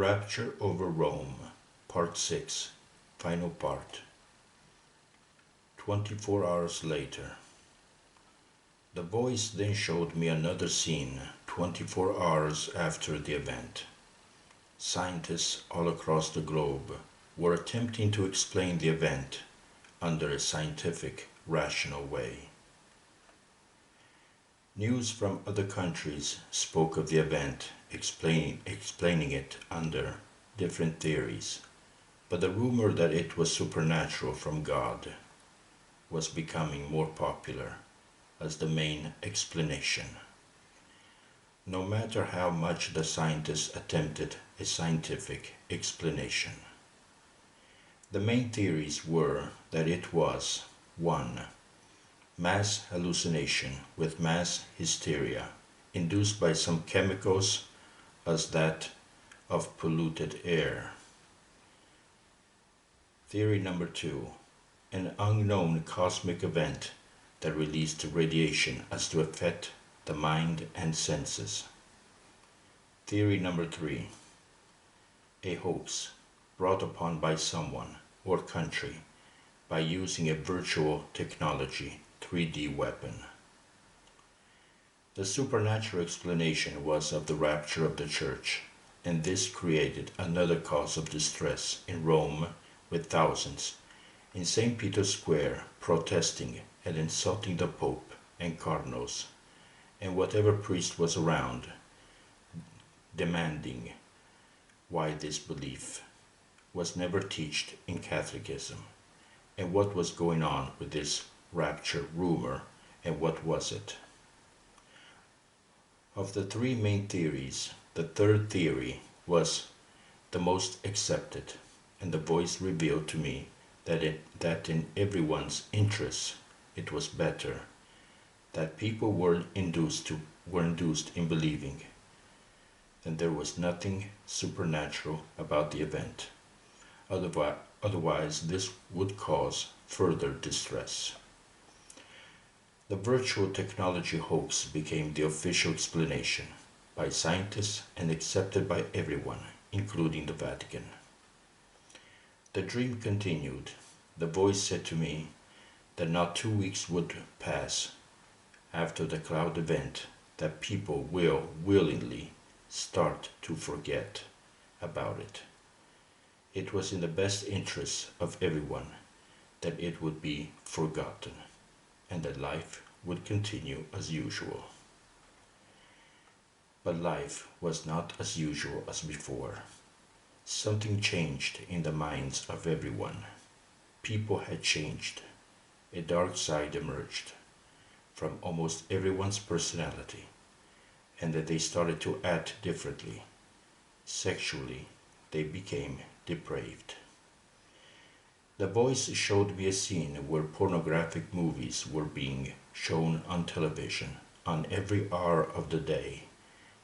Rapture Over Rome, Part 6, Final Part. 24 hours later. The voice then showed me another scene 24 hours after the event. Scientists all across the globe were attempting to explain the event under a scientific, rational way. News from other countries spoke of the event, explaining it under different theories, but the rumor that it was supernatural from God was becoming more popular as the main explanation. No matter how much the scientists attempted a scientific explanation. The main theories were that it was 1. Mass hallucination with mass hysteria induced by some chemicals as that of polluted air. Theory number 2. An unknown cosmic event that released radiation as to affect the mind and senses. Theory number 3. A hoax brought upon by someone or country by using a virtual technology 3D weapon. The supernatural explanation was of the rapture of the church, and this created another cause of distress in Rome, with thousands in St. Peter's Square protesting and insulting the Pope and cardinals, and whatever priest was around, demanding why this belief was never taught in Catholicism, and what was going on with this rapture rumor, and what was it. Of the three main theories, the third theory was the most accepted, and the voice revealed to me that in everyone's interests it was better that people were induced in believing that there was nothing supernatural about the event. Otherwise this would cause further distress. The virtual technology hoax became the official explanation by scientists and accepted by everyone, including the Vatican. The dream continued. The voice said to me that not 2 weeks would pass after the cloud event that people will willingly start to forget about it. It was in the best interests of everyone that it would be forgotten, and that life would continue as usual. But life was not as usual as before. Something changed in the minds of everyone. People had changed. A dark side emerged from almost everyone's personality, and that they started to act differently. Sexually, they became depraved. The voice showed me a scene where pornographic movies were being shown on television on every hour of the day,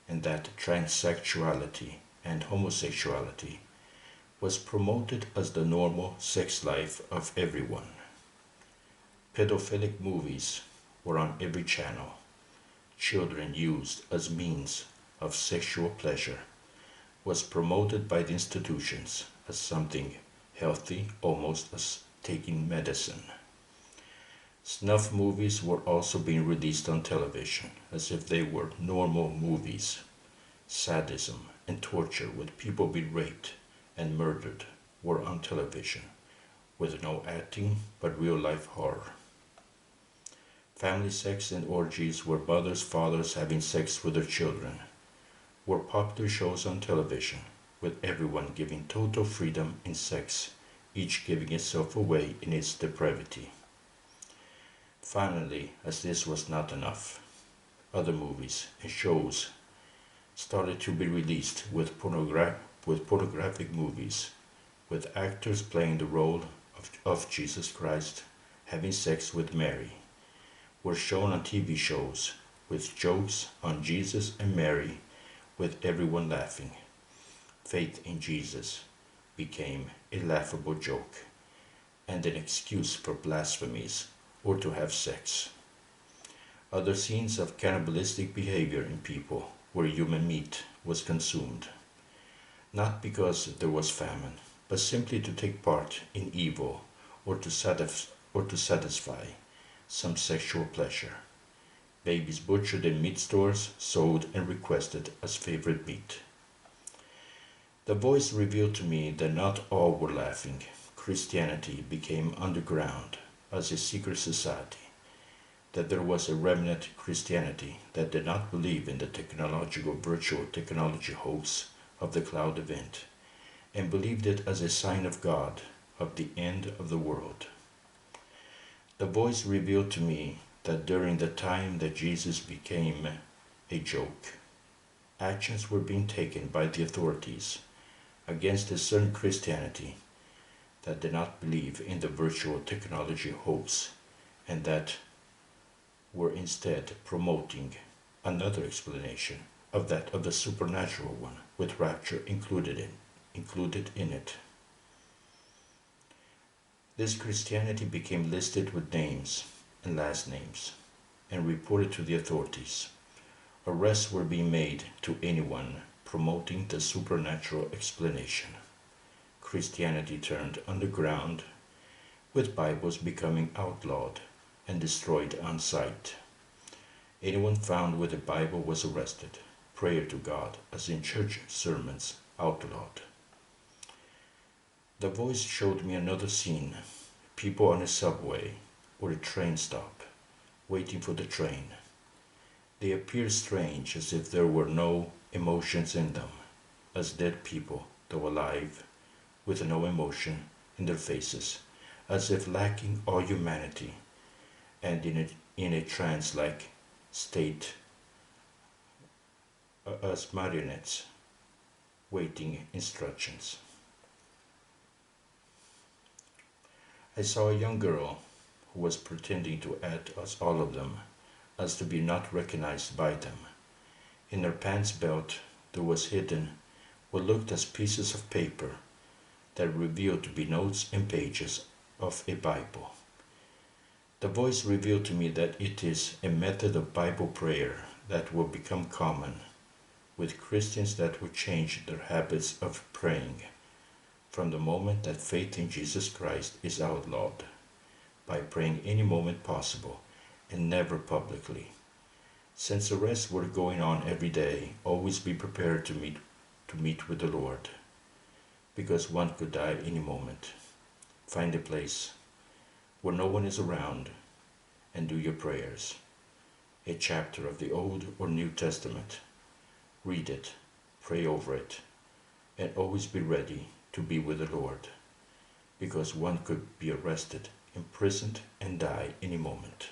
and that transsexuality and homosexuality was promoted as the normal sex life of everyone. Pedophilic movies were on every channel. Children used as means of sexual pleasure was promoted by the institutions as something healthy, almost as taking medicine. Snuff movies were also being released on television as if they were normal movies. Sadism and torture with people being raped and murdered were on television, with no acting but real-life horror. Family sex and orgies where mothers, fathers having sex with their children were popular shows on television, with everyone giving total freedom in sex, each giving itself away in its depravity. Finally, as this was not enough, other movies and shows started to be released with pornographic movies, with actors playing the role of Jesus Christ having sex with Mary, were shown on TV shows with jokes on Jesus and Mary, with everyone laughing. Faith in Jesus became a laughable joke and an excuse for blasphemies or to have sex. Other scenes of cannibalistic behavior in people where human meat was consumed. not because there was famine, but simply to take part in evil or to satisfy some sexual pleasure. Babies butchered in meat stores, sold and requested as favorite meat. The voice revealed to me that not all were laughing. Christianity became underground as a secret society, that there was a remnant Christianity that did not believe in the technological virtual technology hoax of the cloud event, and believed it as a sign of God, of the end of the world. The voice revealed to me that during the time that Jesus became a joke, actions were being taken by the authorities against a certain Christianity that did not believe in the virtual technology hoax and that were instead promoting another explanation of that of the supernatural one with rapture included in it. This Christianity became listed with names and last names and reported to the authorities. Arrests were being made to anyone promoting the supernatural explanation. Christianity turned underground, with Bibles becoming outlawed and destroyed on sight. Anyone found with a Bible was arrested. Prayer to God, as in church sermons, outlawed. The voice showed me another scene. People on a subway or a train stop, waiting for the train. They appeared strange, as if there were no emotions in them, as dead people, though alive, with no emotion in their faces, as if lacking all humanity, and in a trance-like state, as marionettes, waiting instructions. I saw a young girl who was pretending to add us all of them, as to be not recognized by them. In her pants belt there was hidden what looked as pieces of paper that revealed to be notes and pages of a Bible. The voice revealed to me that it is a method of Bible prayer that will become common with Christians that will change their habits of praying from the moment that faith in Jesus Christ is outlawed, by praying any moment possible and never publicly. Since arrests were going on every day, always be prepared to meet with the Lord, because one could die any moment. Find a place where no one is around and do your prayers. A chapter of the Old or New Testament. Read it, pray over it, and always be ready to be with the Lord, because one could be arrested, imprisoned, and die any moment.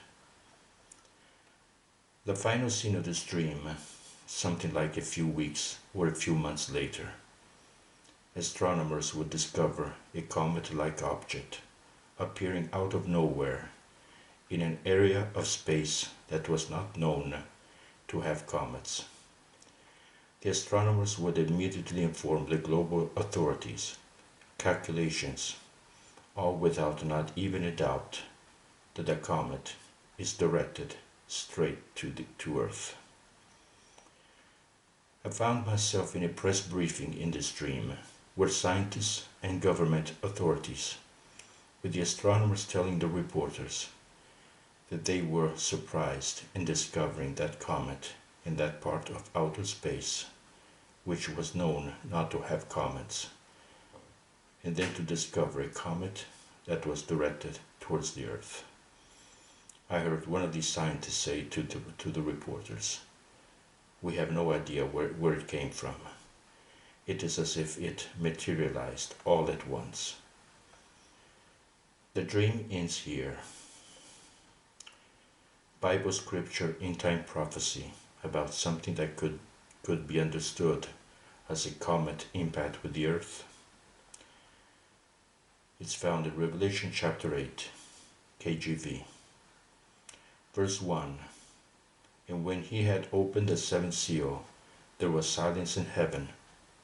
The final scene of this dream, something like a few weeks or a few months later, astronomers would discover a comet-like object appearing out of nowhere in an area of space that was not known to have comets. The astronomers would immediately inform the global authorities. Calculations, all without not even a doubt that the comet is directed straight to Earth. I found myself in a press briefing in this dream, where scientists and government authorities, with the astronomers telling the reporters that they were surprised in discovering that comet in that part of outer space, which was known not to have comets, and then to discover a comet that was directed towards the Earth. I heard one of these scientists say to the reporters, "We have no idea where it came from. It is as if it materialized all at once." The dream ends here. Bible scripture in time prophecy about something that could be understood as a comet impact with the Earth. It's found in Revelation chapter 8, KJV. Verse 1. And when he had opened the seventh seal, there was silence in heaven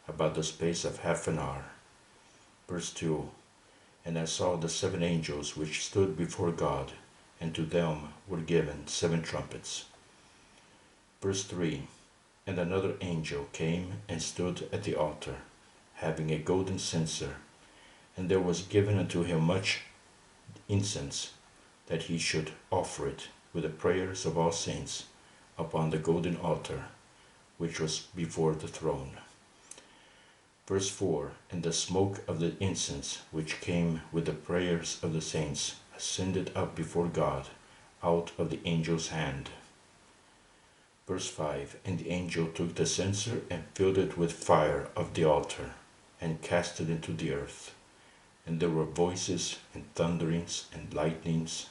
about the space of half an hour. Verse 2. And I saw the seven angels which stood before God, and to them were given 7 trumpets. Verse 3. And another angel came and stood at the altar, having a golden censer, and there was given unto him much incense, that he should offer it with the prayers of all saints upon the golden altar, which was before the throne. Verse 4, And the smoke of the incense, which came with the prayers of the saints, ascended up before God out of the angel's hand. Verse 5, And the angel took the censer and filled it with fire of the altar, and cast it into the earth. And there were voices, and thunderings, and lightnings,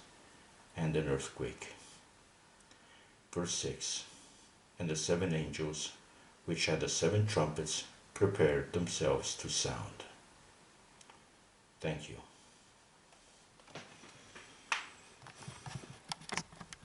and an earthquake. Verse 6, And the 7 angels, which had the 7 trumpets, prepared themselves to sound. Thank you.